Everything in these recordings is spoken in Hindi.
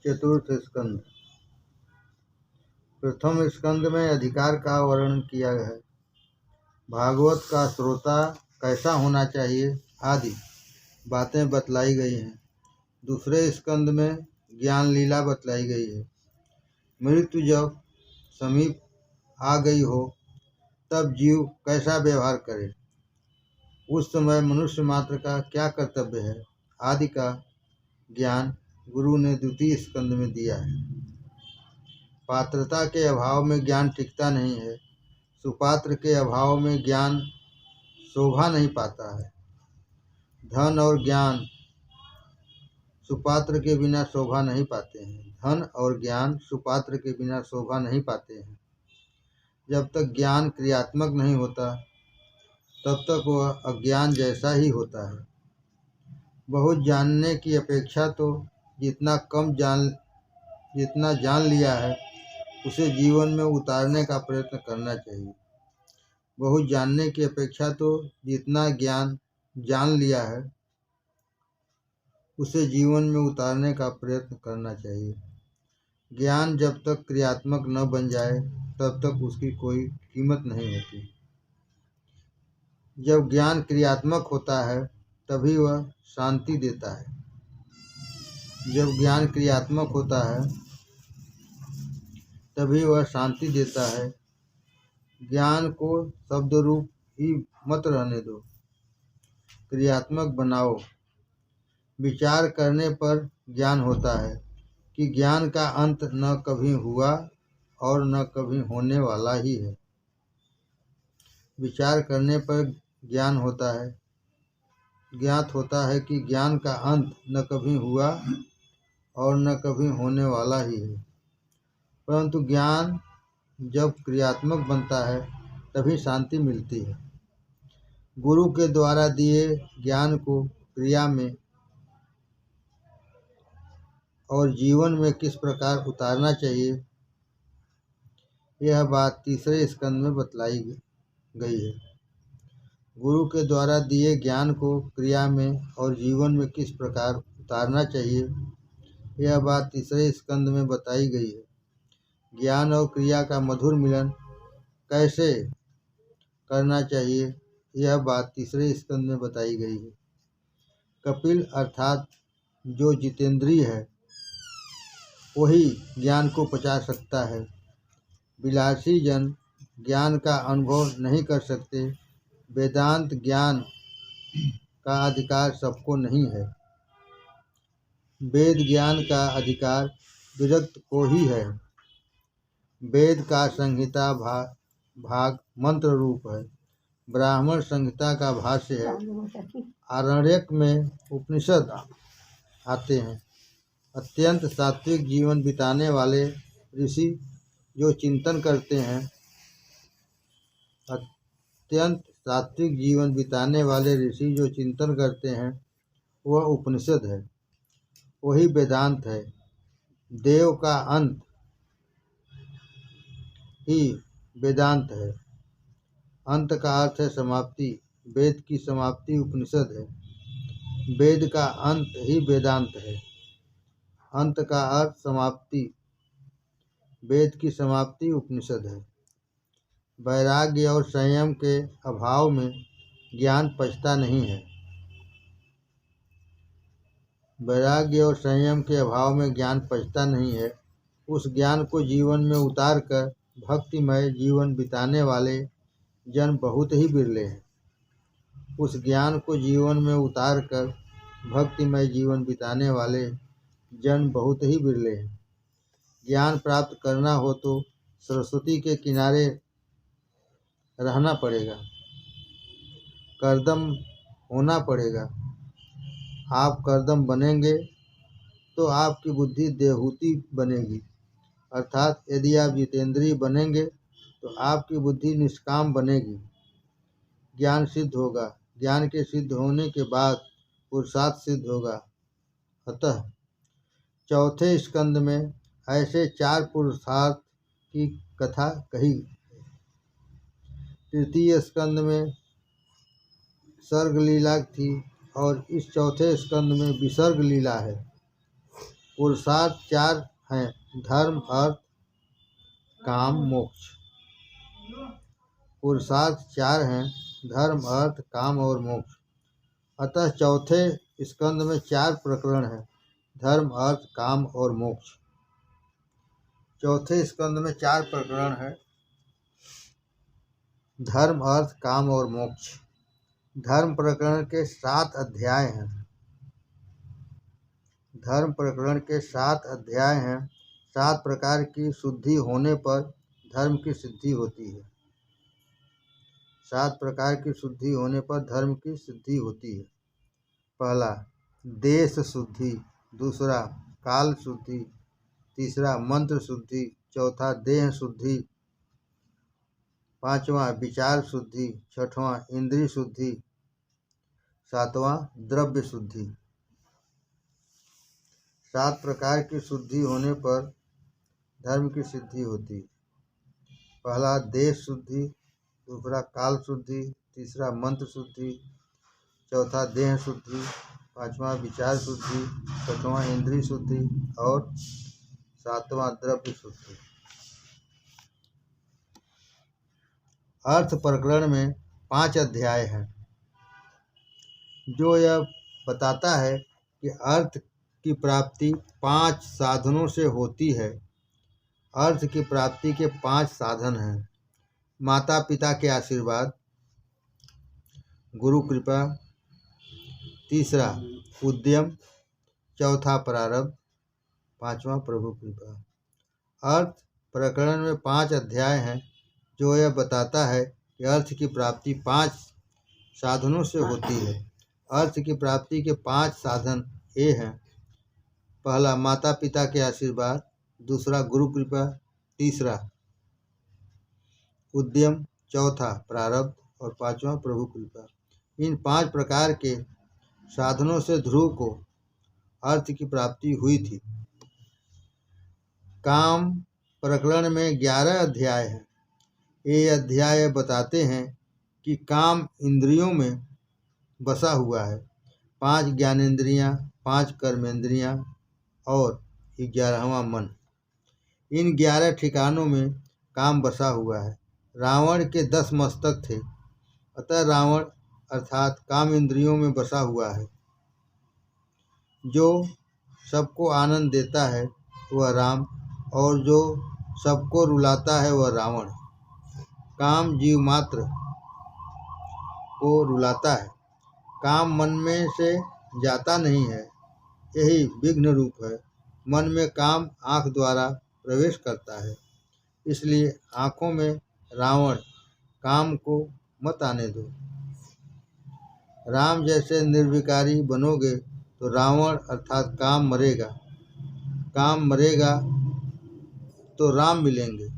चतुर्थ स्कंद। प्रथम स्कंद में अधिकार का वर्णन किया है। भागवत का श्रोता कैसा होना चाहिए आदि बातें बतलाई गई हैं। दूसरे स्कंद में ज्ञान लीला बतलाई गई है। मृत्यु जब समीप आ गई हो तब जीव कैसा व्यवहार करे, उस समय मनुष्य मात्र का क्या कर्तव्य है आदि का ज्ञान गुरु ने द्वितीय स्कंद में दिया है। पात्रता के अभाव में ज्ञान टिकता नहीं है। सुपात्र के अभाव में ज्ञान शोभा नहीं पाता है। धन और ज्ञान सुपात्र के बिना शोभा नहीं पाते हैं। धन और ज्ञान सुपात्र के बिना शोभा नहीं पाते हैं। जब तक ज्ञान क्रियात्मक नहीं होता तब तक वह अज्ञान जैसा ही होता है। बहुत जानने की अपेक्षा तो जितना जान लिया है उसे जीवन में उतारने का प्रयत्न करना चाहिए। बहुत जानने की अपेक्षा तो जितना ज्ञान जान लिया है उसे जीवन में उतारने का प्रयत्न करना चाहिए। ज्ञान जब तक क्रियात्मक न बन जाए तब तक उसकी कोई कीमत नहीं होती। जब ज्ञान क्रियात्मक होता है तभी वह शांति देता है। जब ज्ञान क्रियात्मक होता है तभी वह शांति देता है। ज्ञान को शब्द रूप ही मत रहने दो, क्रियात्मक बनाओ। विचार करने पर ज्ञान होता है कि ज्ञान का अंत न कभी हुआ और न कभी होने वाला ही है। विचार करने पर ज्ञान होता है, ज्ञात होता है कि ज्ञान का अंत न कभी हुआ और न कभी होने वाला ही है। परंतु ज्ञान जब क्रियात्मक बनता है तभी शांति मिलती है। गुरु के द्वारा दिए ज्ञान को क्रिया में और जीवन में किस प्रकार उतारना चाहिए, यह बात तीसरे स्कंद में बतलाई गई है। गुरु के द्वारा दिए ज्ञान को क्रिया में और जीवन में किस प्रकार उतारना चाहिए, यह बात तीसरे स्कंद में बताई गई है। ज्ञान और क्रिया का मधुर मिलन कैसे करना चाहिए, यह बात तीसरे स्कंद में बताई गई है। कपिल अर्थात जो जितेंद्रिय है वही ज्ञान को पचा सकता है। विलासी जन ज्ञान का अनुभव नहीं कर सकते। वेदांत ज्ञान का अधिकार सबको नहीं है। वेद ज्ञान का अधिकार विरक्त को ही है। वेद का संहिता भाग मंत्र रूप है। ब्राह्मण संहिता का भाष्य है। आरण्यक में उपनिषद आते हैं। अत्यंत सात्विक जीवन बिताने वाले ऋषि जो चिंतन करते हैं, अत्यंत सात्विक जीवन बिताने वाले ऋषि जो चिंतन करते हैं वह उपनिषद है, वही वेदांत है। देव का अंत ही वेदांत है। अंत का अर्थ है समाप्ति। वेद की समाप्ति उपनिषद है। वेद का अंत ही वेदांत है। अंत का अर्थ समाप्ति। वेद की समाप्ति उपनिषद है। वैराग्य और संयम के अभाव में ज्ञान पचता नहीं है। वैराग्य और संयम के अभाव में ज्ञान पचता नहीं है। उस ज्ञान को जीवन में उतार कर भक्तिमय जीवन बिताने वाले जन बहुत ही बिरले हैं। उस ज्ञान को जीवन में उतार कर भक्तिमय जीवन बिताने वाले जन बहुत ही बिरले हैं। ज्ञान प्राप्त करना हो तो सरस्वती के किनारे रहना पड़ेगा, करदम होना पड़ेगा। आप करदम बनेंगे तो आपकी बुद्धि देहूती बनेगी, अर्थात यदि आप जितेंद्रिय बनेंगे तो आपकी बुद्धि निष्काम बनेगी। ज्ञान सिद्ध होगा। ज्ञान के सिद्ध होने के बाद पुरुषार्थ सिद्ध होगा। अतः चौथे स्कंद में ऐसे 4 पुरुषार्थ की कथा कही। तृतीय स्कंद में सर्ग लीला थी और इस चौथे स्कंद में विसर्ग लीला है। पुरुषार्थ 4 हैं, धर्म, अर्थ, काम, मोक्ष। पुरुषार्थ 4 हैं, धर्म, अर्थ, काम और मोक्ष। अतः चौथे स्कंद में 4 प्रकरण हैं, धर्म, अर्थ, काम और मोक्ष। चौथे स्कंद में 4 प्रकरण हैं, धर्म, अर्थ, काम और मोक्ष। धर्म प्रकरण के 7 अध्याय हैं। धर्म प्रकरण के 7 अध्याय हैं। 7 प्रकार की शुद्धि होने पर धर्म की सिद्धि होती है। 7 प्रकार की शुद्धि होने पर धर्म की सिद्धि होती है। पहला देश शुद्धि, दूसरा काल शुद्धि, तीसरा मंत्र शुद्धि, चौथा देह शुद्धि, पांचवा विचार शुद्धि, छठवां इंद्रिय शुद्धि, सातवां द्रव्य शुद्धि। 7 प्रकार की शुद्धि होने पर धर्म की सिद्धि होती है। पहला देश शुद्धि, दूसरा काल शुद्धि, तीसरा मंत्र शुद्धि, चौथा देह शुद्धि, पांचवा विचार शुद्धि, छठवां इंद्रिय शुद्धि और सातवां द्रव्य शुद्धि। अर्थ प्रकरण में 5 अध्याय हैं, जो यह बताता है कि अर्थ की प्राप्ति 5 साधनों से होती है। अर्थ की प्राप्ति के 5 साधन हैं। माता पिता के आशीर्वाद, गुरु कृपा, तीसरा उद्यम, चौथा प्रारब्ध, पांचवा प्रभु कृपा। अर्थ प्रकरण में 5 अध्याय हैं, जो यह बताता है कि अर्थ की प्राप्ति 5 साधनों से होती है। अर्थ की प्राप्ति के 5 साधन ये हैं। पहला माता पिता के आशीर्वाद, दूसरा गुरु कृपा, तीसरा उद्यम, चौथा प्रारब्ध और पांचवा प्रभु कृपा। इन 5 प्रकार के साधनों से ध्रुव को अर्थ की प्राप्ति हुई थी। काम प्रकरण में 11 अध्याय हैं। ये अध्याय बताते हैं कि काम इंद्रियों में बसा हुआ है। 5 ज्ञानेंद्रियां, 5 कर्मेंद्रियां और 11वां मन। इन 11 ठिकानों में काम बसा हुआ है। रावण के 10 मस्तक थे, अतः रावण अर्थात काम इंद्रियों में बसा हुआ है। जो सबको आनंद देता है वह राम, और जो सबको रुलाता है वह रावण। काम जीव मात्र को रुलाता है। काम मन में से जाता नहीं है, यही विघ्न रूप है। मन में काम आँख द्वारा प्रवेश करता है, इसलिए आँखों में रावण काम को मत आने दो। राम जैसे निर्विकारी बनोगे तो रावण अर्थात काम मरेगा। काम मरेगा तो राम मिलेंगे।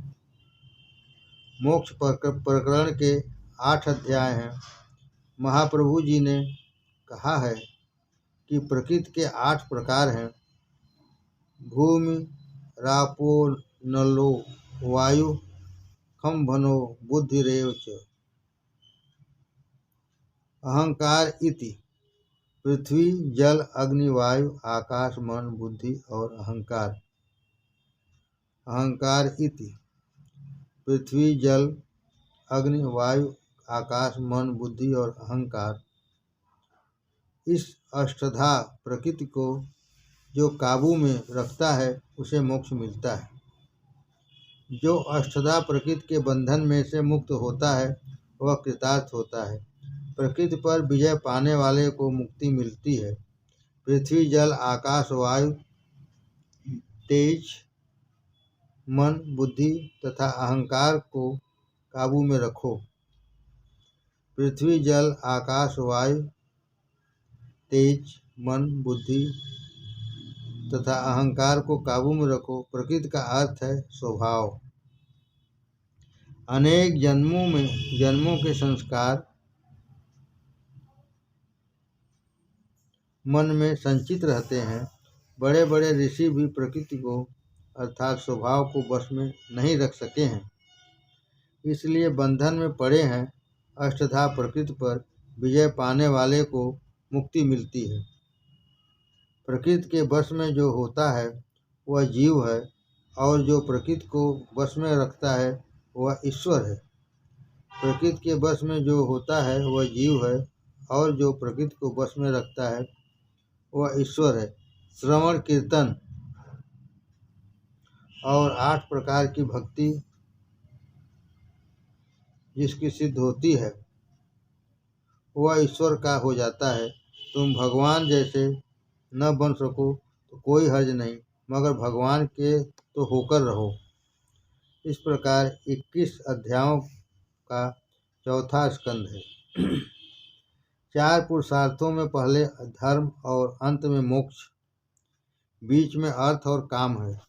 मोक्ष प्रकरण के 8 अध्याय हैं। महाप्रभु जी ने कहा है कि प्रकृति के 8 प्रकार हैं। भूमि, रापो, नलो, वायु, खम, भनो, बुद्धिरेव च। अहंकार इति पृथ्वी, जल, अग्नि, वायु, आकाश, मन, बुद्धि और अहंकार। अहंकार इति पृथ्वी, जल, अग्नि, वायु, आकाश, मन, बुद्धि और अहंकार। इस अष्टधा प्रकृति को जो काबू में रखता है उसे मोक्ष मिलता है। जो अष्टधा प्रकृति के बंधन में से मुक्त होता है वह कृतार्थ होता है। प्रकृति पर विजय पाने वाले को मुक्ति मिलती है। पृथ्वी, जल, आकाश, वायु, तेज, मन, बुद्धि तथा अहंकार को काबू में रखो। पृथ्वी, जल, आकाश, वायु, तेज, मन, बुद्धि तथा अहंकार को काबू में रखो। प्रकृति का अर्थ है स्वभाव। अनेक जन्मों के संस्कार मन में संचित रहते हैं। बड़े बड़े ऋषि भी प्रकृति को अर्थात स्वभाव को वश में नहीं रख सके हैं, इसलिए बंधन में पड़े हैं। अष्टधा प्रकृति पर विजय पाने वाले को मुक्ति मिलती है। प्रकृति के वश में जो होता है वह जीव है, और जो प्रकृति को वश में रखता है वह ईश्वर है। प्रकृति के वश में जो होता है वह जीव है, और जो प्रकृति को वश में रखता है वह ईश्वर है। श्रवण कीर्तन और 8 प्रकार की भक्ति जिसकी सिद्ध होती है वह ईश्वर का हो जाता है। तुम भगवान जैसे न बन सको तो कोई हर्ज नहीं, मगर भगवान के तो होकर रहो। इस प्रकार 21 अध्यायों का चौथा स्कंद है। 4 पुरुषार्थों में पहले धर्म और अंत में मोक्ष, बीच में अर्थ और काम है।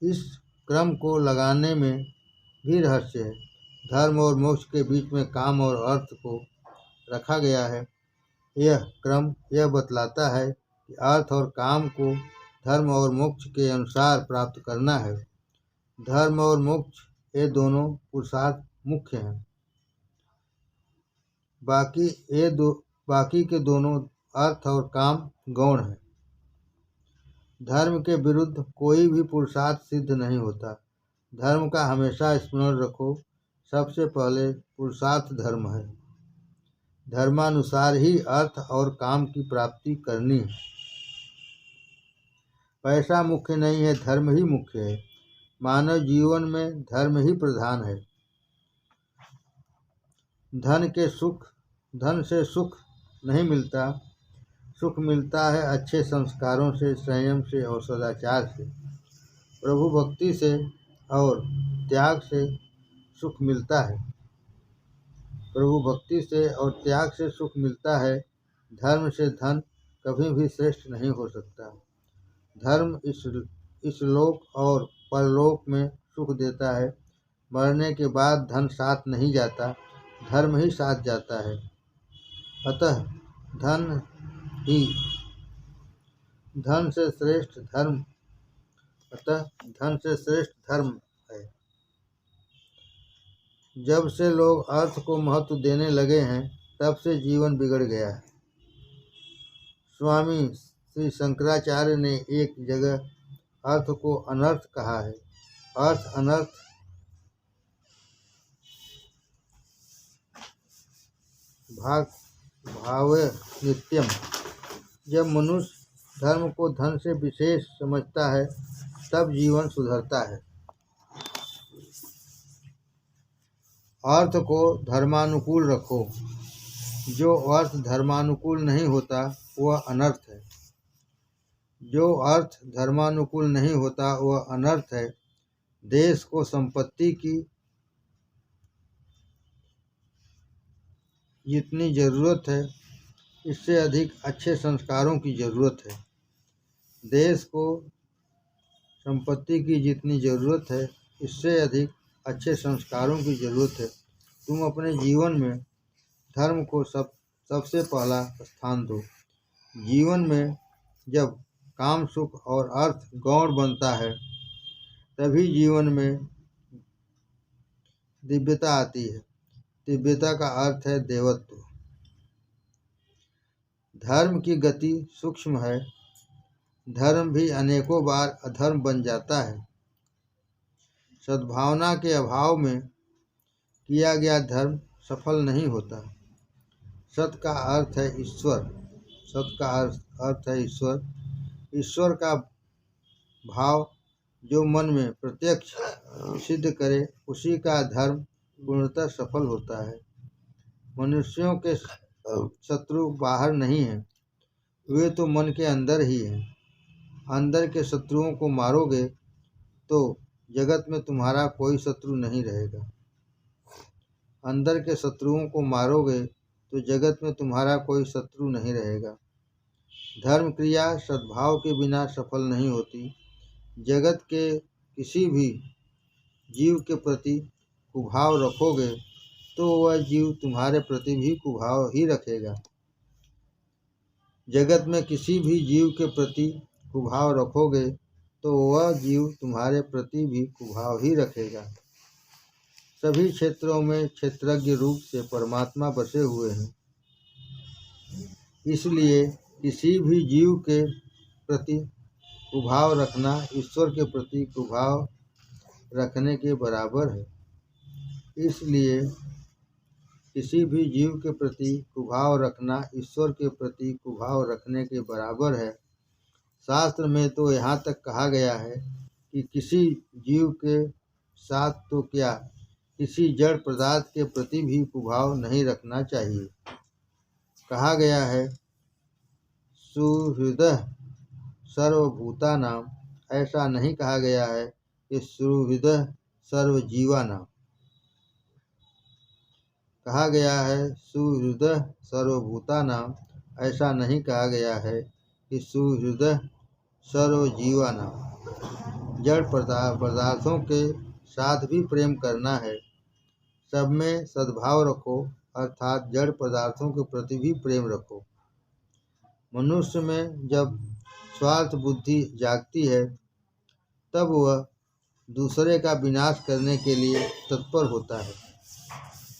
इस क्रम को लगाने में भी रहस्य है। धर्म और मोक्ष के बीच में काम और अर्थ को रखा गया है। यह क्रम यह बतलाता है कि अर्थ और काम को धर्म और मोक्ष के अनुसार प्राप्त करना है। धर्म और मोक्ष ये दोनों पुरुषार्थ मुख्य हैं, बाकी के दोनों अर्थ और काम गौण हैं। धर्म के विरुद्ध कोई भी पुरुषार्थ सिद्ध नहीं होता। धर्म का हमेशा स्मरण रखो। सबसे पहले पुरुषार्थ धर्म है। धर्मानुसार ही अर्थ और काम की प्राप्ति करनी है। पैसा मुख्य नहीं है, धर्म ही मुख्य है। मानव जीवन में धर्म ही प्रधान है। धन से सुख नहीं मिलता। सुख मिलता है अच्छे संस्कारों से, संयम से और सदाचार से। प्रभु भक्ति से और त्याग से सुख मिलता है। प्रभु भक्ति से और त्याग से सुख मिलता है। धर्म से धन कभी भी श्रेष्ठ नहीं हो सकता। धर्म इस लोक और परलोक में सुख देता है। मरने के बाद धन साथ नहीं जाता, धर्म ही साथ जाता है। अतः धन से श्रेष्ठ धर्म है। जब से लोग अर्थ को महत्व देने लगे हैं, तब से जीवन बिगड़ गया है। स्वामी श्री शंकराचार्य ने एक जगह अर्थ को अनर्थ कहा है। अर्थ अनर्थ भावे नित्यम। जब मनुष्य धर्म को धन से विशेष समझता है, तब जीवन सुधरता है। अर्थ को धर्मानुकूल रखो। जो अर्थ धर्मानुकूल नहीं होता वह अनर्थ है। जो अर्थ धर्मानुकूल नहीं होता वह अनर्थ है। देश को संपत्ति की जितनी जरूरत है, इससे अधिक अच्छे संस्कारों की जरूरत है। देश को संपत्ति की जितनी जरूरत है, इससे अधिक अच्छे संस्कारों की जरूरत है। तुम अपने जीवन में धर्म को सबसे पहला स्थान दो। जीवन में जब काम, सुख और अर्थ गौण बनता है, तभी जीवन में दिव्यता आती है। दिव्यता का अर्थ है देवत्व। धर्म की गति सूक्ष्म है। धर्म भी अनेकों बार अधर्म बन जाता है। सद्भावना के अभाव में किया गया धर्म सफल नहीं होता। सत का अर्थ है ईश्वर। सत का अर्थ है ईश्वर। ईश्वर का भाव जो मन में प्रत्यक्ष सिद्ध करे, उसी का धर्म पूर्णतः सफल होता है। मनुष्यों के शत्रु बाहर नहीं हैं, वे तो मन के अंदर ही हैं। अंदर के शत्रुओं को मारोगे तो जगत में तुम्हारा कोई शत्रु नहीं रहेगा। अंदर के शत्रुओं को मारोगे तो जगत में तुम्हारा कोई शत्रु नहीं रहेगा। धर्म क्रिया सद्भाव के बिना सफल नहीं होती। जगत के किसी भी जीव के प्रति कुभाव रखोगे तो वह जीव तुम्हारे प्रति भी कुभाव ही रखेगा। जगत में किसी भी जीव के प्रति कुभाव रखोगे तो वह जीव तुम्हारे प्रति भी कुभाव ही रखेगा। सभी क्षेत्रों में क्षेत्रज्ञ रूप से परमात्मा बसे हुए हैं। इसलिए किसी भी जीव के प्रति कुभाव रखना ईश्वर के प्रति कुभाव रखने के बराबर है। इसलिए किसी भी जीव के प्रति कुभाव रखना ईश्वर के प्रति कुभाव रखने के बराबर है। शास्त्र में तो यहाँ तक कहा गया है कि किसी जीव के साथ तो क्या, किसी जड़ पदार्थ के प्रति भी कुभाव नहीं रखना चाहिए। कहा गया है सुहृदः सर्वभूतानां, ऐसा नहीं कहा गया है कि सुहृदः सर्वजीवानां। कहा गया है सुहृदः सर्वभूतानां, ऐसा नहीं कहा गया है कि सुहृदः सर्वजीवानां। जड़ पदार्थों के साथ भी प्रेम करना है। सब में सद्भाव रखो, अर्थात जड़ पदार्थों के प्रति भी प्रेम रखो। मनुष्य में जब स्वार्थ बुद्धि जागती है तब वह दूसरे का विनाश करने के लिए तत्पर होता है।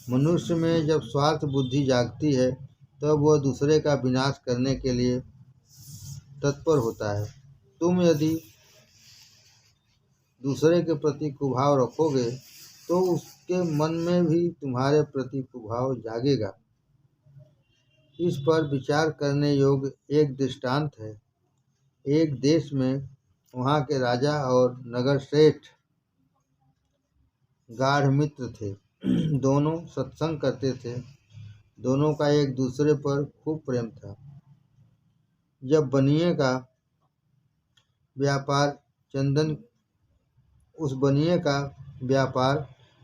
मनुष्य में जब स्वार्थ बुद्धि जागती है तब वह दूसरे का विनाश करने के लिए तत्पर होता है। तुम यदि दूसरे के प्रति कुभाव रखोगे तो उसके मन में भी तुम्हारे प्रति कुभाव जागेगा। इस पर विचार करने योग्य एक दृष्टांत है। एक देश में वहाँ के राजा और नगर सेठ गाढ़ मित्र थे। दोनों सत्संग करते थे। दोनों का एक दूसरे पर खूब प्रेम था। जब बनिए का व्यापार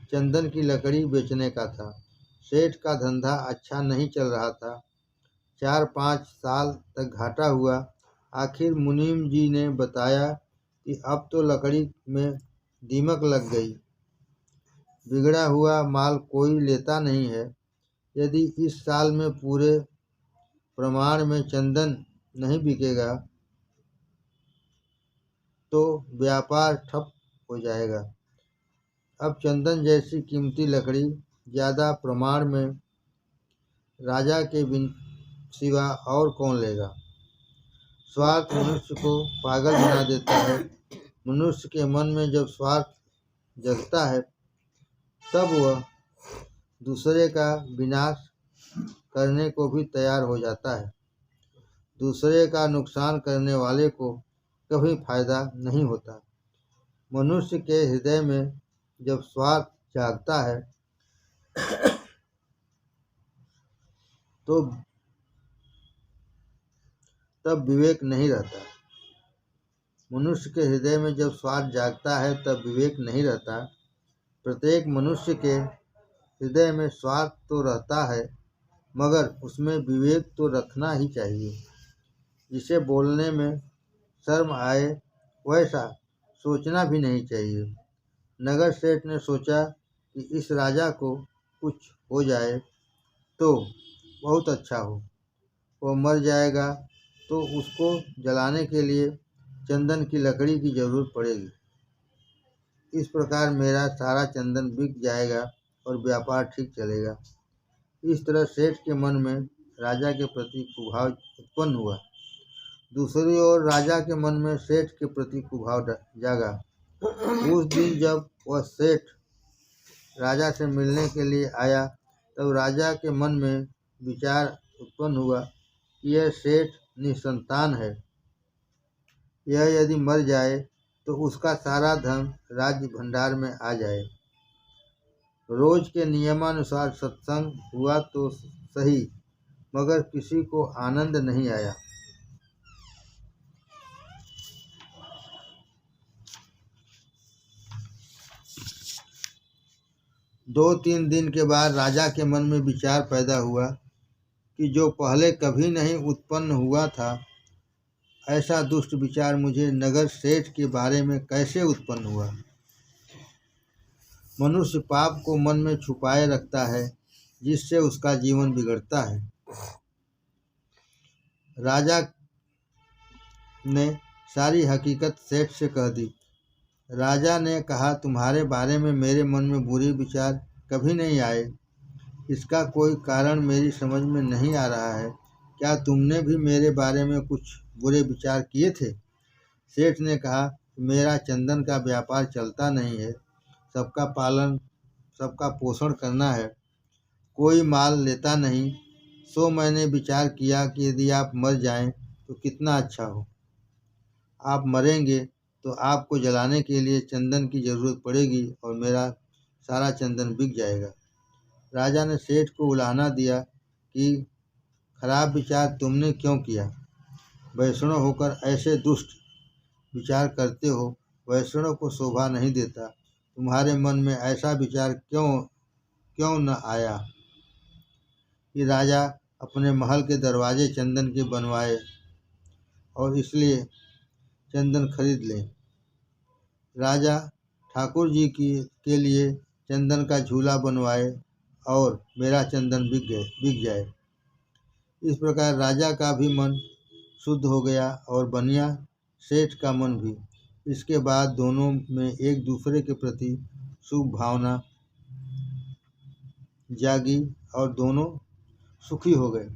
चंदन की लकड़ी बेचने का था। सेठ का धंधा अच्छा नहीं चल रहा था। 4-5 साल तक घाटा हुआ। आखिर मुनीम जी ने बताया कि अब तो लकड़ी में दीमक लग गई। बिगड़ा हुआ माल कोई लेता नहीं है। यदि इस साल में पूरे प्रमाण में चंदन नहीं बिकेगा तो व्यापार ठप हो जाएगा। अब चंदन जैसी कीमती लकड़ी ज़्यादा प्रमाण में राजा के सिवा और कौन लेगा। स्वार्थ मनुष्य को पागल बना देता है। मनुष्य के मन में जब स्वार्थ जगता है तब वह दूसरे का विनाश करने को भी तैयार हो जाता है। दूसरे का नुकसान करने वाले को कभी फायदा नहीं होता। मनुष्य के हृदय में जब स्वार्थ जागता है तो तब विवेक नहीं रहता। मनुष्य के हृदय में जब स्वार्थ जागता है तब विवेक नहीं रहता। प्रत्येक मनुष्य के हृदय में स्वार्थ तो रहता है मगर उसमें विवेक तो रखना ही चाहिए। जिसे बोलने में शर्म आए वैसा सोचना भी नहीं चाहिए। नगर सेठ ने सोचा कि इस राजा को कुछ हो जाए तो बहुत अच्छा हो। वो मर जाएगा तो उसको जलाने के लिए चंदन की लकड़ी की जरूरत पड़ेगी। इस प्रकार मेरा सारा चंदन बिक जाएगा और व्यापार ठीक चलेगा। इस तरह सेठ के मन में राजा के प्रति कुभाव उत्पन्न हुआ। दूसरी ओर राजा के मन में सेठ के प्रति कुभाव जागा। उस दिन जब वह सेठ राजा से मिलने के लिए आया तब राजा के मन में विचार उत्पन्न हुआ कि यह सेठ निसंतान है। यह यदि मर जाए तो उसका सारा धन राज्य भंडार में आ जाए। रोज के नियमानुसार सत्संग हुआ तो सही मगर किसी को आनंद नहीं आया। दो तीन दिन के बाद राजा के मन में विचार पैदा हुआ कि जो पहले कभी नहीं उत्पन्न हुआ था ऐसा दुष्ट विचार मुझे नगर सेठ के बारे में कैसे उत्पन्न हुआ। मनुष्य पाप को मन में छुपाए रखता है जिससे उसका जीवन बिगड़ता है। राजा ने सारी हकीकत सेठ से कह दी। राजा ने कहा, तुम्हारे बारे में मेरे मन में बुरे विचार कभी नहीं आए। इसका कोई कारण मेरी समझ में नहीं आ रहा है। क्या तुमने भी मेरे बारे में कुछ बुरे विचार किए थे? सेठ ने कहा, मेरा चंदन का व्यापार चलता नहीं है, सबका पालन सबका पोषण करना है, कोई माल लेता नहीं, सो मैंने विचार किया कि यदि आप मर जाएं तो कितना अच्छा हो। आप मरेंगे तो आपको जलाने के लिए चंदन की जरूरत पड़ेगी और मेरा सारा चंदन बिक जाएगा। राजा ने सेठ को उलाहना दिया कि खराब विचार तुमने क्यों किया? वैष्णव होकर ऐसे दुष्ट विचार करते हो, वैष्णव को शोभा नहीं देता। तुम्हारे मन में ऐसा विचार क्यों न आया कि राजा अपने महल के दरवाजे चंदन के बनवाए और इसलिए चंदन खरीद लें। राजा ठाकुर जी के लिए चंदन का झूला बनवाए और मेरा चंदन बिक जाए। इस प्रकार राजा का भी मन शुद्ध हो गया और बनिया सेठ का मन भी। इसके बाद दोनों में एक दूसरे के प्रति शुभ भावना जागी और दोनों सुखी हो गए।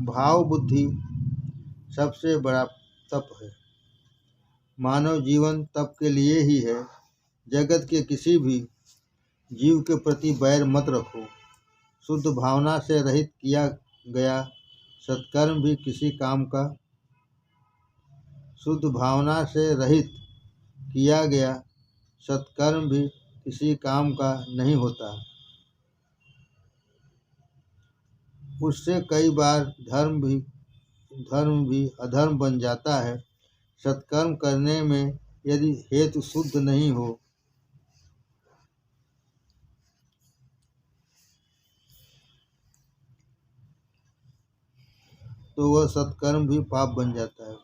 भाव बुद्धि सबसे बड़ा तप है। मानव जीवन तप के लिए ही है। जगत के किसी भी जीव के प्रति बैर मत रखो। शुद्ध भावना से रहित किया गया सत्कर्म भी किसी काम का शुद्ध भावना से रहित किया गया सत्कर्म भी किसी काम का नहीं होता। उससे कई बार धर्म भी अधर्म बन जाता है। सत्कर्म करने में यदि हेतु शुद्ध नहीं हो तो वह सत्कर्म भी पाप बन जाता है।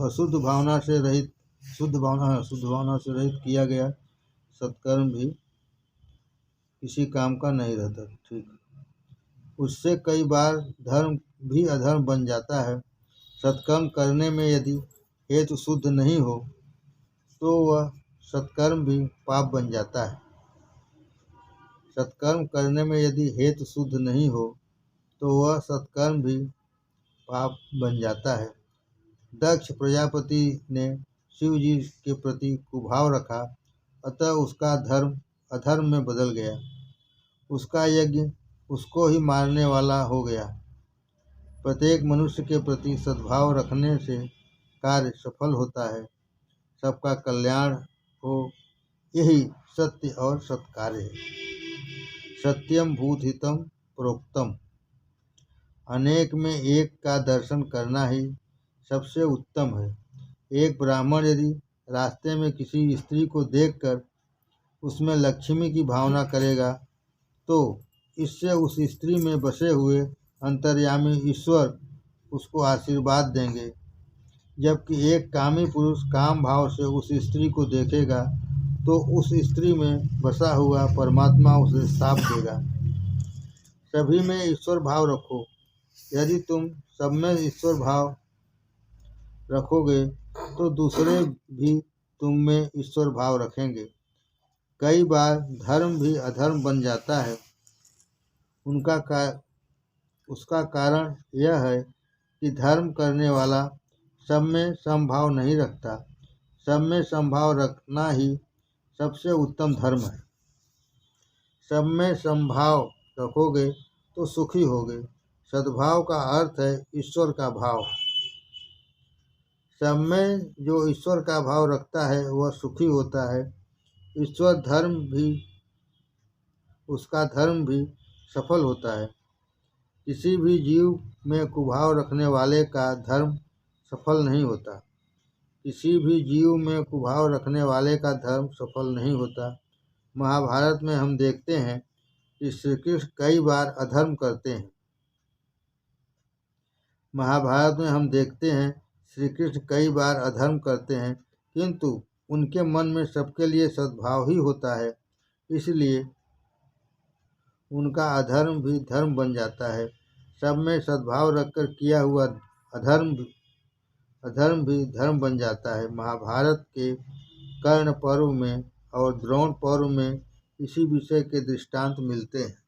अशुद्ध भावना से रहित शुद्ध भावना से रहित किया गया सत्कर्म भी किसी काम का नहीं रहता। ठीक। उससे कई बार धर्म भी अधर्म बन जाता है। सत्कर्म करने में यदि हेतु शुद्ध नहीं हो तो वह सत्कर्म भी पाप बन जाता है। सत्कर्म करने में यदि हेतु शुद्ध नहीं हो तो वह सत्कर्म भी पाप बन जाता है। दक्ष प्रजापति ने शिव जी के प्रति कुभाव रखा, अतः उसका धर्म अधर्म में बदल गया। उसका यज्ञ उसको ही मारने वाला हो गया। प्रत्येक मनुष्य के प्रति सद्भाव रखने से कार्य सफल होता है, सबका कल्याण हो, यही सत्य और सत्कार्य है। सत्यम भूतहितम प्रोक्तम। अनेक में एक का दर्शन करना ही सबसे उत्तम है। एक ब्राह्मण यदि रास्ते में किसी स्त्री को देखकर उसमें लक्ष्मी की भावना करेगा तो इससे उस स्त्री में बसे हुए अंतर्यामी ईश्वर उसको आशीर्वाद देंगे। जबकि एक कामी पुरुष काम भाव से उस स्त्री को देखेगा तो उस स्त्री में बसा हुआ परमात्मा उसे शाप देगा। सभी में ईश्वर भाव रखो। यदि तुम सब में ईश्वर भाव रखोगे तो दूसरे भी तुम में ईश्वर भाव रखेंगे। कई बार धर्म भी अधर्म बन जाता है। उसका कारण यह है कि धर्म करने वाला सब में समभाव नहीं रखता। सब में समभाव रखना ही सबसे उत्तम धर्म है। सब में समभाव रखोगे तो सुखी होगे। सद्भाव का अर्थ है ईश्वर का भाव। सब में जो ईश्वर का भाव रखता है वह सुखी होता है। ईश्वर धर्म भी उसका धर्म भी सफल होता है। किसी भी जीव में कुभाव रखने वाले का धर्म सफल नहीं होता। किसी भी जीव में कुभाव रखने वाले का धर्म सफल नहीं होता। महाभारत में हम देखते हैं कि श्री कृष्ण कई बार अधर्म करते हैं। महाभारत में हम देखते हैं श्री कृष्ण कई बार अधर्म करते हैं, किंतु उनके मन में सबके लिए सद्भाव ही होता है, इसलिए उनका अधर्म भी धर्म बन जाता है। सब में सद्भाव रखकर किया हुआ अधर्म भी धर्म बन जाता है। महाभारत के कर्ण पर्व में और द्रोण पर्व में इसी विषय के दृष्टांत मिलते हैं।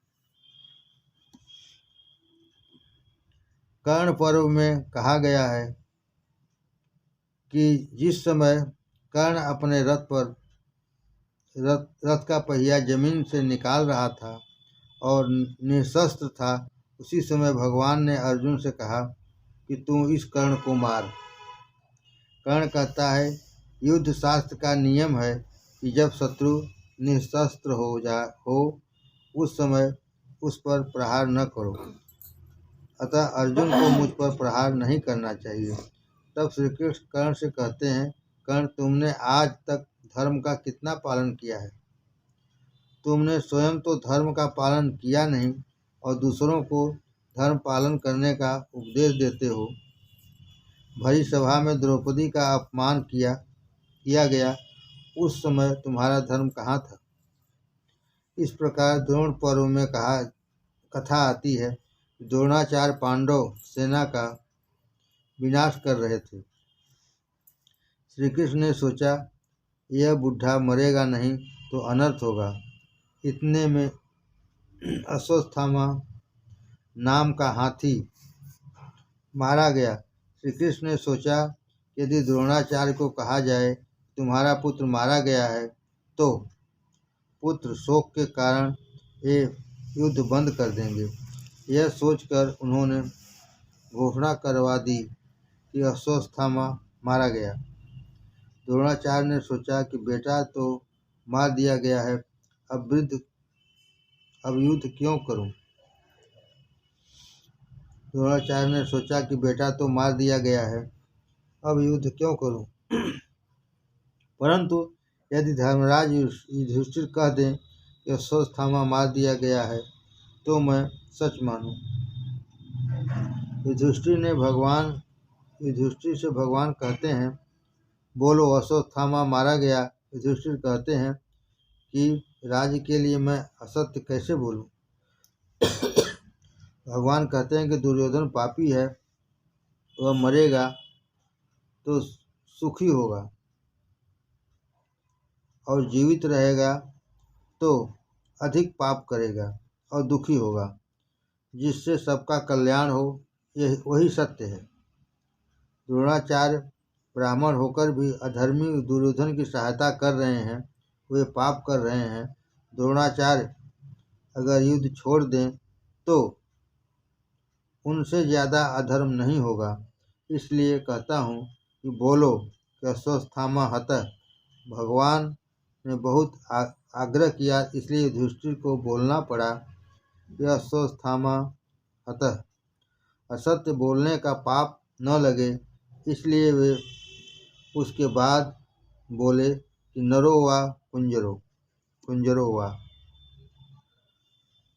कर्ण पर्व में कहा गया है कि जिस समय कर्ण अपने रथ का पहिया जमीन से निकाल रहा था और निशस्त्र था, उसी समय भगवान ने अर्जुन से कहा कि तू इस कर्ण को मार। कर्ण कहता है, युद्ध शास्त्र का नियम है कि जब शत्रु निशस्त्र हो उस समय उस पर प्रहार न करो। अतः अर्जुन को मुझ पर प्रहार नहीं करना चाहिए। तब श्री कृष्ण कर्ण से कहते हैं, कर्ण, तुमने आज तक धर्म का कितना पालन किया है? तुमने स्वयं तो धर्म का पालन किया नहीं और दूसरों को धर्म पालन करने का उपदेश देते हो। भरी सभा में द्रौपदी का अपमान किया गया, उस समय तुम्हारा धर्म कहाँ था? इस प्रकार द्रोण पर्व में कथा आती है, द्रोणाचार्य पांडव सेना का विनाश कर रहे थे। श्री कृष्ण ने सोचा, यह बुढ़ा मरेगा नहीं तो अनर्थ होगा। इतने में अश्वत्थामा नाम का हाथी मारा गया। श्री कृष्ण ने सोचा, यदि द्रोणाचार्य को कहा जाए तुम्हारा पुत्र मारा गया है, तो पुत्र शोक के कारण ये युद्ध बंद कर देंगे। यह सोचकर उन्होंने घोषणा करवा दी कि अश्वत्थामा मारा गया। द्रोणाचार्य ने सोचा कि बेटा तो मार दिया गया है, अब युद्ध क्यों करूं? द्रोणाचार्य ने सोचा कि बेटा तो मार दिया गया है, अब युद्ध क्यों करूं? परंतु यदि धर्मराज युधिष्ठिर कह दें कि अश्वत्थामा मार दिया गया है, तो मैं सच मानूं। युधिष्ठिर से भगवान कहते हैं, बोलो, अश्वत्थामा मारा गया। युधिष्ठिर कहते हैं कि राज्य के लिए मैं असत्य कैसे बोलूं? भगवान कहते हैं कि दुर्योधन पापी है, वह मरेगा तो सुखी होगा और जीवित रहेगा तो अधिक पाप करेगा और दुखी होगा। जिससे सबका कल्याण हो, यह वही सत्य है। द्रोणाचार्य ब्राह्मण होकर भी अधर्मी दुर्योधन की सहायता कर रहे हैं, वे पाप कर रहे हैं। द्रोणाचार्य अगर युद्ध छोड़ दें तो उनसे ज़्यादा अधर्म नहीं होगा। इसलिए कहता हूँ कि बोलो कि अश्वत्थामा हतः। भगवान ने बहुत आग्रह किया, इसलिए युधिष्ठिर को बोलना पड़ा कि अश्वत्थामा हतः। असत्य बोलने का पाप न लगे, इसलिए वे उसके बाद बोले कि नरो वा कुंजरो वा।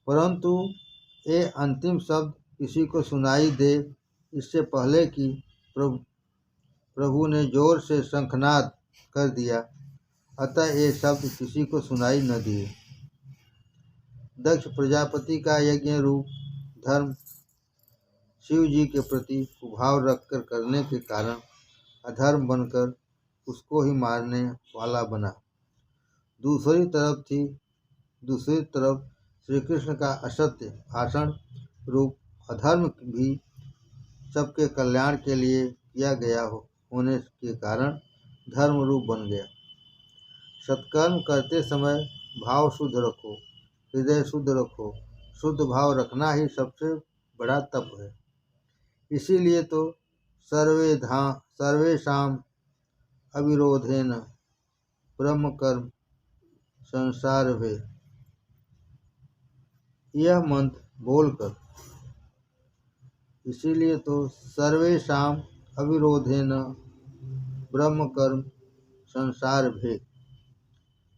परंतु ये अंतिम शब्द किसी को सुनाई दे, इससे पहले कि प्रभु ने जोर से शंखनाद कर दिया, अतः ये शब्द किसी को सुनाई न दिए। दक्ष प्रजापति का यज्ञ रूप धर्म शिव जी के प्रति कुभाव रखकर करने के कारण अधर्म बनकर उसको ही मारने वाला बना। दूसरी तरफ श्री कृष्ण का असत्य भाषण रूप अधर्म भी सबके कल्याण के लिए किया गया होने के कारण धर्म रूप बन गया। सत्कर्म करते समय भाव शुद्ध रखो, हृदय शुद्ध रखो। शुद्ध भाव रखना ही सबसे बड़ा तप है। इसीलिए तो सर्वेषां अविरोधेन ब्रह्म कर्म संसारभे, यह मंत्र बोलकर, इसीलिए तो सर्वेषां अविरोधेन ब्रह्म कर्म संसारभे,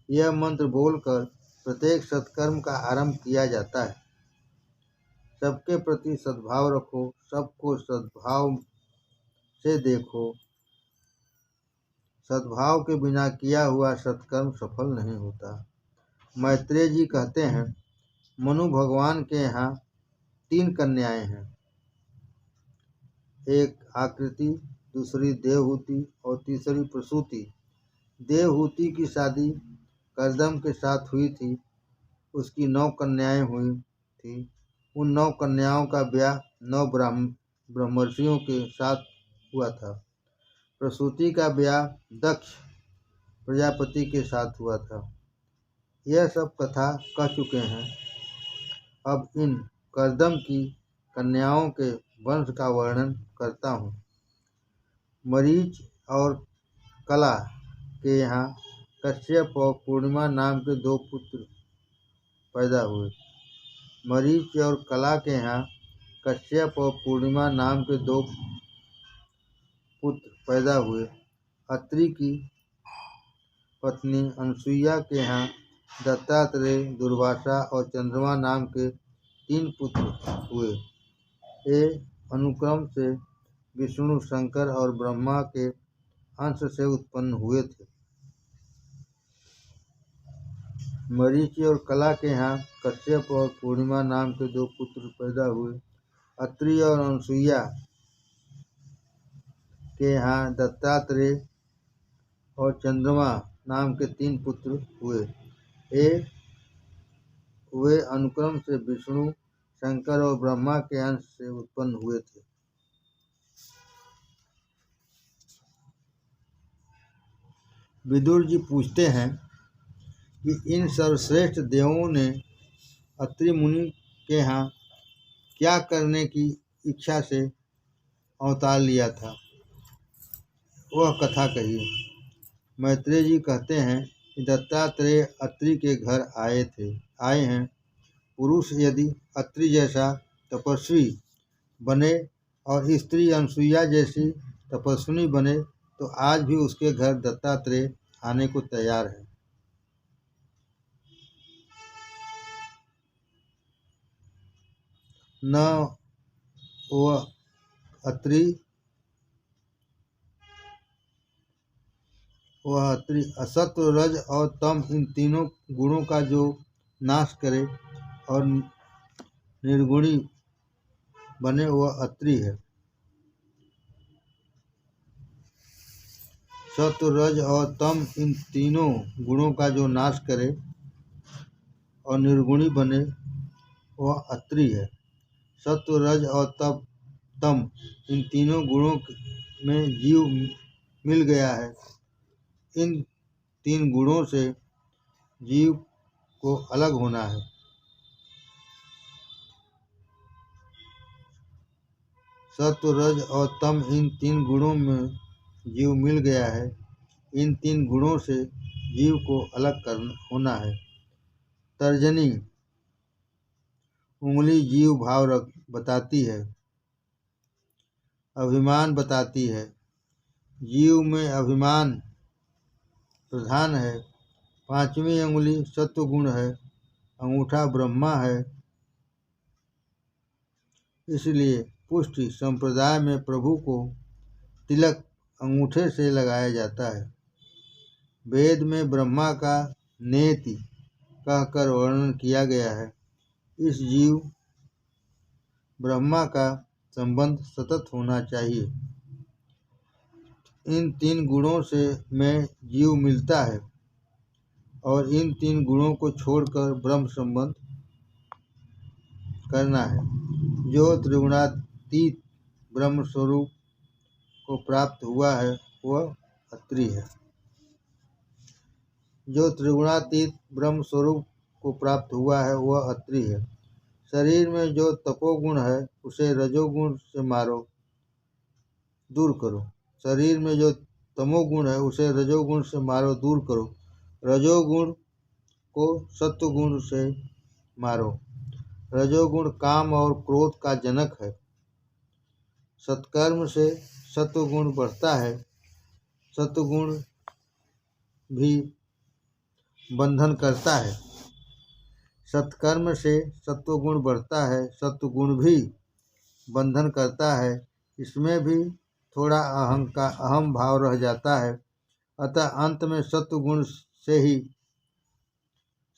यह मंत्र बोलकर प्रत्येक सत्कर्म का आरंभ किया जाता है। सबके प्रति सद्भाव रखो, सबको सद्भाव से देखो। सद्भाव के बिना किया हुआ सत्कर्म सफल नहीं होता। मैत्रेय जी कहते हैं, मनु भगवान के यहाँ 3 कन्याएं हैं, एक आकृति, दूसरी देवहूति और तीसरी प्रसूति। देवहूति की शादी कर्दम के साथ हुई थी उसकी 9 कन्याएं हुई थी। उन 9 कन्याओं का ब्याह 9 ब्रह्मर्षियों के साथ हुआ था। प्रसूति का ब्याह दक्ष प्रजापति के साथ हुआ था। यह सब कथा कह चुके हैं। अब इन कर्दम की कन्याओं के वंश का वर्णन करता हूँ। मरीच और कला के यहाँ कश्यप और पूर्णिमा नाम के 2 पुत्र पैदा हुए। मरीच और कला के यहाँ कश्यप और पूर्णिमा नाम के 2 पुत्र पैदा हुए। अत्रि की पत्नी अनसुईया के यहाँ दत्तात्रेय, दुर्वासा और चंद्रमा नाम के 3 पुत्र हुए। ये अनुक्रम से विष्णु, शंकर और ब्रह्मा के अंश से उत्पन्न हुए थे। मरीचि और कला के यहाँ कश्यप और पूर्णिमा नाम के 2 पुत्र पैदा हुए। अत्रि और अनसुईया के यहाँ दत्तात्रेय और चंद्रमा नाम के 3 पुत्र हुए। वे अनुक्रम से विष्णु, शंकर और ब्रह्मा के अंश से उत्पन्न हुए थे। विदुर जी पूछते हैं कि इन सर्वश्रेष्ठ देवों ने अत्रि मुनि के यहाँ क्या करने की इच्छा से अवतार लिया था, वह कथा कहिए। मैत्रेय जी कहते हैं कि दत्तात्रेय अत्रि के घर आए हैं। पुरुष यदि अत्रि जैसा तपस्वी बने और स्त्री अनसुईया जैसी तपस्विनी बने तो आज भी उसके घर दत्तात्रेय आने को तैयार है। न वह अत्रि असत्व, रज और तम इन तीनों गुणों का जो नाश करे और निर्गुणी बने वह अत्रि है। सत्व, रज और तम इन तीनों गुणों का जो नाश करे और निर्गुणी बने वह अत्रि है। सत्व, रज और तम इन तीनों गुणों में जीव मिल गया है। इन 3 गुणों से जीव को अलग होना है। सत्व, रज और तम इन 3 गुणों में जीव मिल गया है। इन 3 गुणों से जीव को अलग होना है। तर्जनी उंगली जीव भाव बताती है, अभिमान बताती है। जीव में अभिमान प्रधान है। 5वीं उंगली सत्व गुण है। अंगूठा ब्रह्मा है। इसलिए पुष्टि संप्रदाय में प्रभु को तिलक अंगूठे से लगाया जाता है। वेद में ब्रह्मा का नेति कहकर वर्णन किया गया है। इस जीव ब्रह्मा का संबंध सतत होना चाहिए। इन 3 गुणों से में जीव मिलता है और इन 3 गुणों को छोड़कर ब्रह्म संबंध करना है। जो त्रिगुणातीत ब्रह्म स्वरूप को प्राप्त हुआ है वह अत्रि है। जो त्रिगुणातीत ब्रह्म स्वरूप को प्राप्त हुआ है वह अत्रि है। शरीर में जो तपोगुण है उसे रजोगुण से मारो, दूर करो। शरीर में जो तमोगुण है उसे रजोगुण से मारो, दूर करो। रजोगुण को सत्वगुण से मारो। रजोगुण काम और क्रोध का जनक है। सत्कर्म से सत्वगुण बढ़ता है। सत्वगुण भी बंधन करता है। सत्कर्म से सत्वगुण बढ़ता है। सत्वगुण भी बंधन करता है। इसमें भी थोड़ा अहम भाव रह जाता है। अतः अंत में सत्वगुण से ही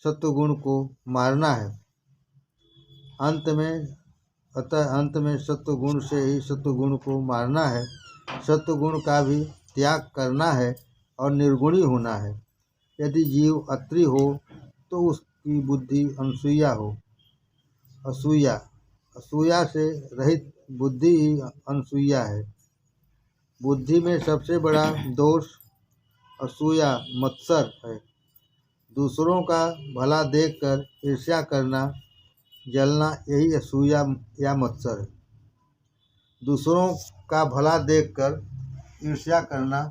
सत्वगुण को मारना है। अंत में सत्वगुण से ही सत्वगुण को मारना है। सत्वगुण का भी त्याग करना है और निर्गुणी होना है। यदि जीव अत्रि हो तो की बुद्धि अनसूया हो। असूया, असूया से रहित बुद्धि ही अनसूया है। बुद्धि में सबसे बड़ा दोष असूया मत्सर है। दूसरों का भला देखकर ईर्ष्या करना, जलना, यही असूया या मत्सर है। दूसरों का भला देखकर ईर्ष्या करना,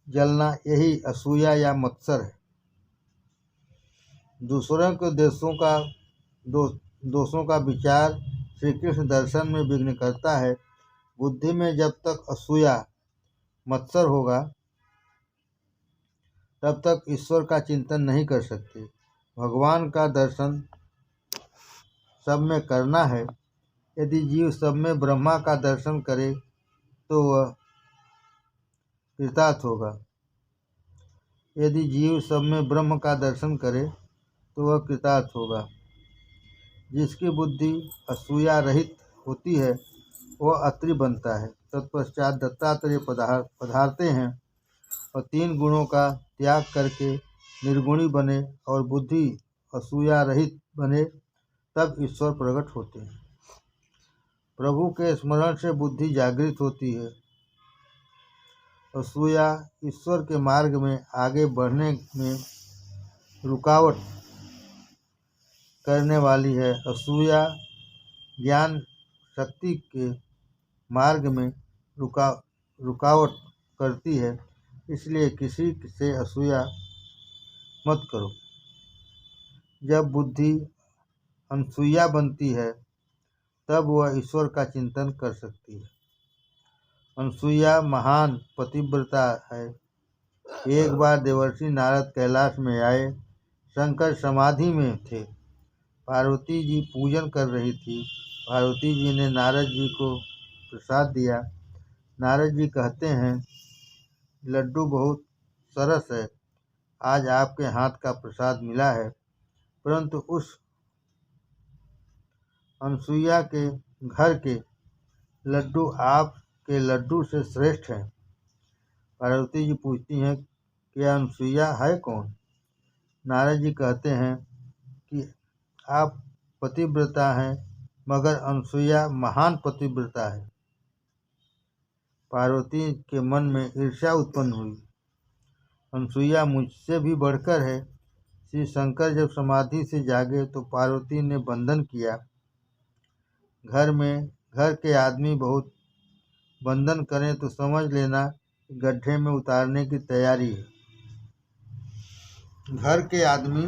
जलना, यही असूया या मत्सर है। दूसरों के दोषों का विचार श्री कृष्ण दर्शन में विघ्न करता है। बुद्धि में जब तक असूया मत्सर होगा तब तक ईश्वर का चिंतन नहीं कर सकते। भगवान का दर्शन सब में करना है। यदि जीव सब में ब्रह्मा का दर्शन करे तो वह कृतार्थ होगा। यदि जीव सब में ब्रह्म का दर्शन करे तो वह कृतार्थ होगा। जिसकी बुद्धि असूया रहित होती है वह अत्रि बनता है। तत्पश्चात दत्तात्रेय पधारते हैं और 3 गुणों का त्याग करके निर्गुणी बने और बुद्धि असूया रहित बने, तब ईश्वर प्रकट होते हैं। प्रभु के स्मरण से बुद्धि जागृत होती है। असूया ईश्वर के मार्ग में आगे बढ़ने में रुकावट करने वाली है। असूया ज्ञान शक्ति के मार्ग में रुकावट करती है। इसलिए किसी से असूया मत करो। जब बुद्धि अनसूया बनती है तब वह ईश्वर का चिंतन कर सकती है। अनसूया महान पतिव्रता है। एक बार देवर्षि नारद कैलाश में आए। शंकर समाधि में थे। पार्वती जी पूजन कर रही थी। पार्वती जी ने नारद जी को प्रसाद दिया। नारद जी कहते हैं, लड्डू बहुत सरस है, आज आपके हाथ का प्रसाद मिला है, परंतु उस अनसूया के घर के लड्डू आपके लड्डू से श्रेष्ठ हैं। पार्वती जी पूछती हैं कि अनसूया है कौन? नारद जी कहते हैं कि आप पतिव्रता हैं, मगर अनसूया महान पतिव्रता है। पार्वती के मन में ईर्ष्या उत्पन्न हुई। अनसूया मुझसे भी बढ़कर है। श्री शंकर जब समाधि से जागे तो पार्वती ने बंधन किया। घर के आदमी बहुत बंधन करें तो समझ लेना गड्ढे में उतारने की तैयारी है। घर के आदमी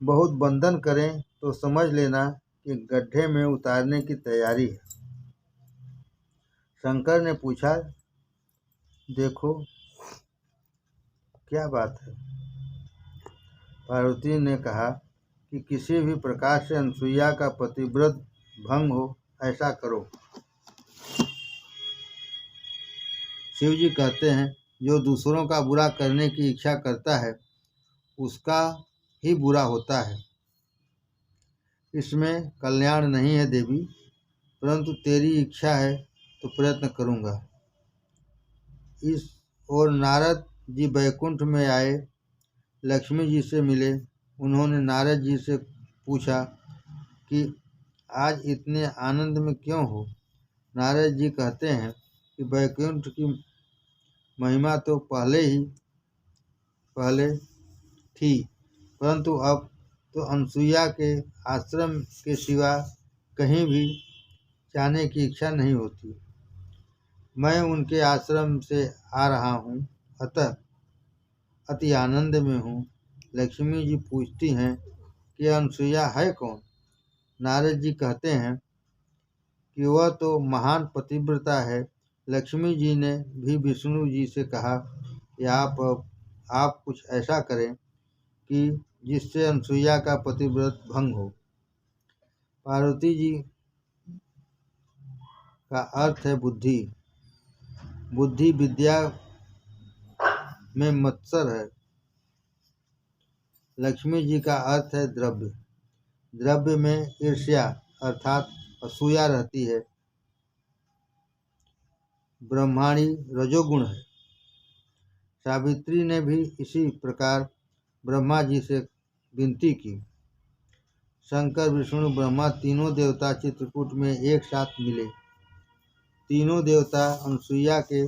बहुत बंधन करें तो समझ लेना कि गड्ढे में उतारने की तैयारी है। शंकर ने पूछा, देखो क्या बात है? पार्वती ने कहा कि किसी भी प्रकार से अनसूया का पतिव्रत भंग हो, ऐसा करो। शिव जी कहते हैं, जो दूसरों का बुरा करने की इच्छा करता है उसका ही बुरा होता है। इसमें कल्याण नहीं है देवी, परंतु तेरी इच्छा है तो प्रयत्न करूंगा। इस और नारद जी बैकुंठ में आए, लक्ष्मी जी से मिले। उन्होंने नारद जी से पूछा कि आज इतने आनंद में क्यों हो? नारद जी कहते हैं कि बैकुंठ की महिमा तो पहले थी, परंतु अब तो अनसूया के आश्रम के सिवा कहीं भी जाने की इच्छा नहीं होती। मैं उनके आश्रम से आ रहा हूँ, अतः अति आनंद में हूँ। लक्ष्मी जी पूछती हैं कि अनसूया है कौन? नारद जी कहते हैं कि वह तो महान पतिव्रता है। लक्ष्मी जी ने भी विष्णु जी से कहा कि आप कुछ ऐसा करें कि जिससे अनसूया का पतिव्रत भंग हो। पार्वती जी का अर्थ है बुद्धि। बुद्धि विद्या में मत्सर है। लक्ष्मी जी का अर्थ है द्रव्य। द्रव्य में ईर्ष्या अर्थात असूया रहती है। ब्रह्माणी रजोगुण है। सावित्री ने भी इसी प्रकार ब्रह्मा जी से विनती की। शंकर, विष्णु, ब्रह्मा तीनों देवता चित्रकूट में एक साथ मिले। तीनों देवता अनसुईया के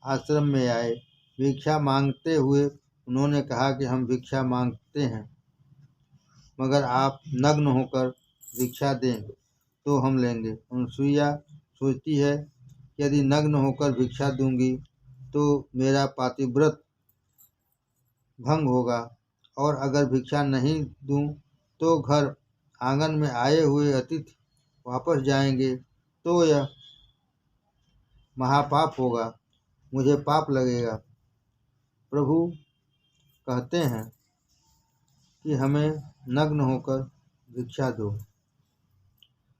आश्रम में आए। भिक्षा मांगते हुए उन्होंने कहा कि हम भिक्षा मांगते हैं, मगर आप नग्न होकर भिक्षा दें तो हम लेंगे। अनसुईया सोचती है कि यदि नग्न होकर भिक्षा दूंगी तो मेरा पातिव्रत भंग होगा, और अगर भिक्षा नहीं दूं तो घर आंगन में आए हुए अतिथि वापस जाएंगे तो यह महापाप होगा, मुझे पाप लगेगा। प्रभु कहते हैं कि हमें नग्न होकर भिक्षा दो,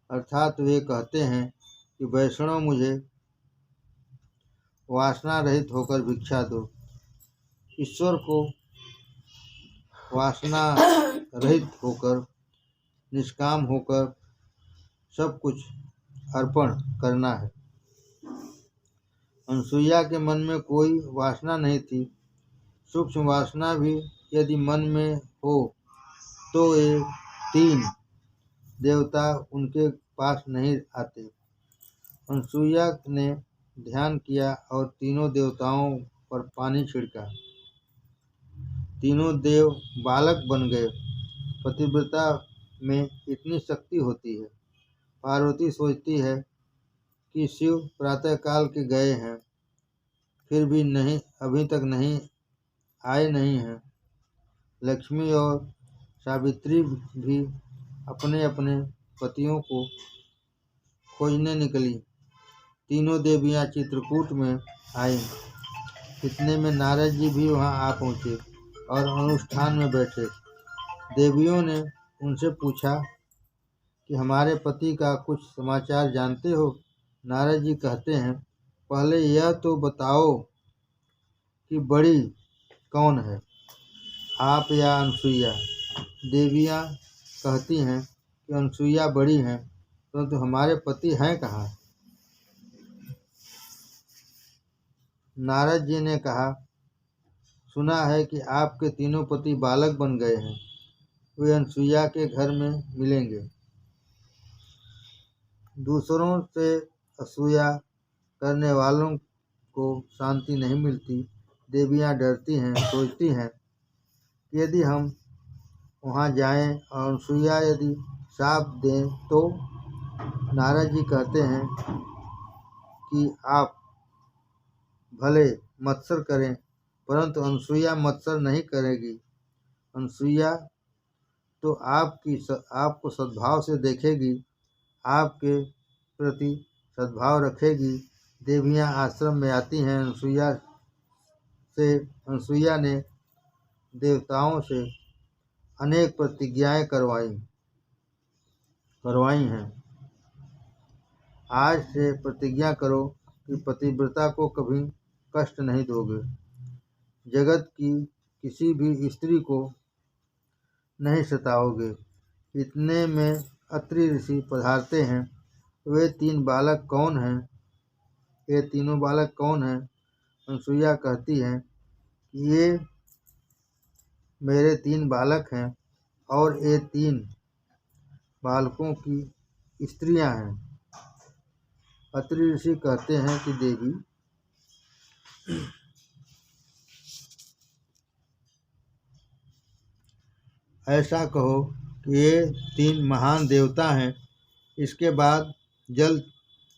अर्थात वे कहते हैं कि वैष्णव मुझे वासना रहित होकर भिक्षा दो। ईश्वर को वासना रहित होकर, निष्काम होकर सब कुछ अर्पण करना है। अनसुईया के मन में कोई वासना नहीं थी। सूक्ष्म वासना भी यदि मन में हो तो ये तीन देवता उनके पास नहीं आते। अनसुईया ने ध्यान किया और तीनों देवताओं पर पानी छिड़का। तीनों देव बालक बन गए। पतिव्रता में इतनी शक्ति होती है। पार्वती सोचती है कि शिव प्रातःकाल के गए हैं, फिर भी अभी तक आए नहीं हैं। लक्ष्मी और सावित्री भी अपने अपने पतियों को खोजने निकली। तीनों देवियां चित्रकूट में आईं। इतने में नारद जी भी वहां आ पहुंचे और अनुष्ठान में बैठे। देवियों ने उनसे पूछा कि हमारे पति का कुछ समाचार जानते हो? नारद जी कहते हैं, पहले यह तो बताओ कि बड़ी कौन है, आप या अनसुईया? देवियां कहती हैं कि अनसुईया बड़ी हैं, परंतु हमारे पति हैं कहाँ? नारद जी ने कहा, सुना है कि आपके तीनों पति बालक बन गए हैं, वे अनसुईया के घर में मिलेंगे। दूसरों से असूया करने वालों को शांति नहीं मिलती। देवियां डरती हैं, सोचती हैं कि यदि हम वहां जाएं और अनसुईया यदि शाप दें तो। नारद जी कहते हैं कि आप भले मत्सर करें, परंतु अनसुईया मत्सर नहीं करेगी। अनसुईया तो आपको सद्भाव से देखेगी, आपके प्रति सद्भाव रखेगी। देवियां आश्रम में आती हैं। अनसुईया ने देवताओं से अनेक प्रतिज्ञाएं करवाई हैं। आज से प्रतिज्ञा करो कि पतिव्रता को कभी कष्ट नहीं दोगे, जगत की किसी भी स्त्री को नहीं सताओगे। इतने में अत्रि ऋषि पधारते हैं। वे तीन बालक कौन हैं? ये तीनों बालक कौन हैं? अनसुईया कहती हैं कि ये मेरे तीन बालक हैं और ये तीन बालकों की स्त्रियां हैं। अत्रि ऋषि कहते हैं कि देवी, ऐसा कहो कि ये तीन महान देवता हैं। इसके बाद जल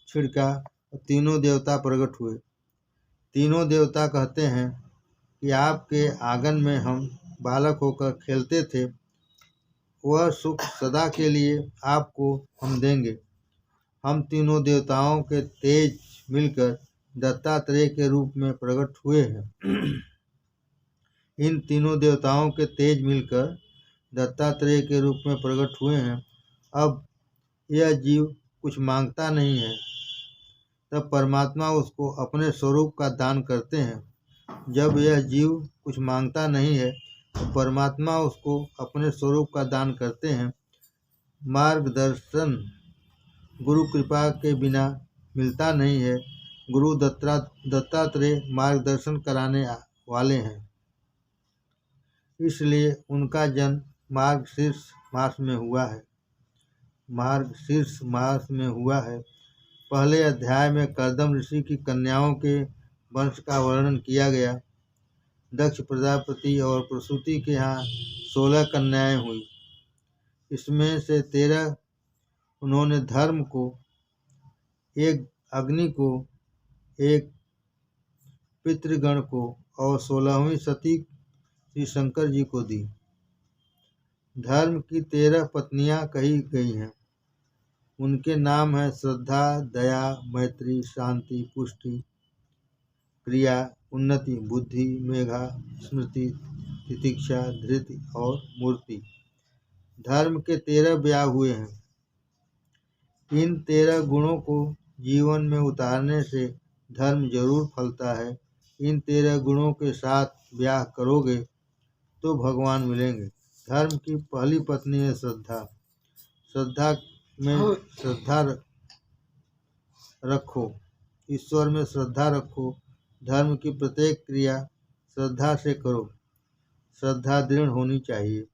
छिड़का और तीनों देवता प्रकट हुए। तीनों देवता कहते हैं कि आपके आंगन में हम बालक होकर खेलते थे, वह सुख सदा के लिए आपको हम देंगे। हम तीनों देवताओं के तेज मिलकर दत्तात्रेय के रूप में प्रकट हुए हैं। इन तीनों देवताओं के तेज मिलकर दत्तात्रेय के रूप में प्रकट हुए हैं। अब यह जीव कुछ मांगता नहीं है, तब परमात्मा उसको अपने स्वरूप का दान करते हैं। जब यह जीव कुछ मांगता नहीं है तो परमात्मा उसको अपने स्वरूप का दान करते हैं। मार्गदर्शन गुरु कृपा के बिना मिलता नहीं है। गुरु दत्तात्रेय मार्गदर्शन कराने वाले हैं, इसलिए उनका जन्म मार्गशीर्ष मास में हुआ है। पहले अध्याय में कर्दम ऋषि की कन्याओं के वंश का वर्णन किया गया। दक्ष प्रजापति और प्रसूति के यहाँ 16 कन्याएं हुई। इसमें से 13 उन्होंने धर्म को, एक अग्नि को, एक पितृगण को और 16वीं सती श्री शंकर जी को दी। धर्म की 13 पत्नियां कही गई हैं। उनके नाम हैं श्रद्धा, दया, मैत्री, शांति, पुष्टि, क्रिया, उन्नति, बुद्धि, मेघा, स्मृति, तितिक्षा, धृति और मूर्ति। धर्म के 13 ब्याह हुए हैं। इन 13 गुणों को जीवन में उतारने से धर्म जरूर फलता है। इन 13 गुणों के साथ ब्याह करोगे तो भगवान मिलेंगे। धर्म की पहली पत्नी है श्रद्धा। श्रद्धा में श्रद्धा रखो, ईश्वर में श्रद्धा रखो। धर्म की प्रत्येक क्रिया श्रद्धा से करो। श्रद्धा दृढ़ होनी चाहिए।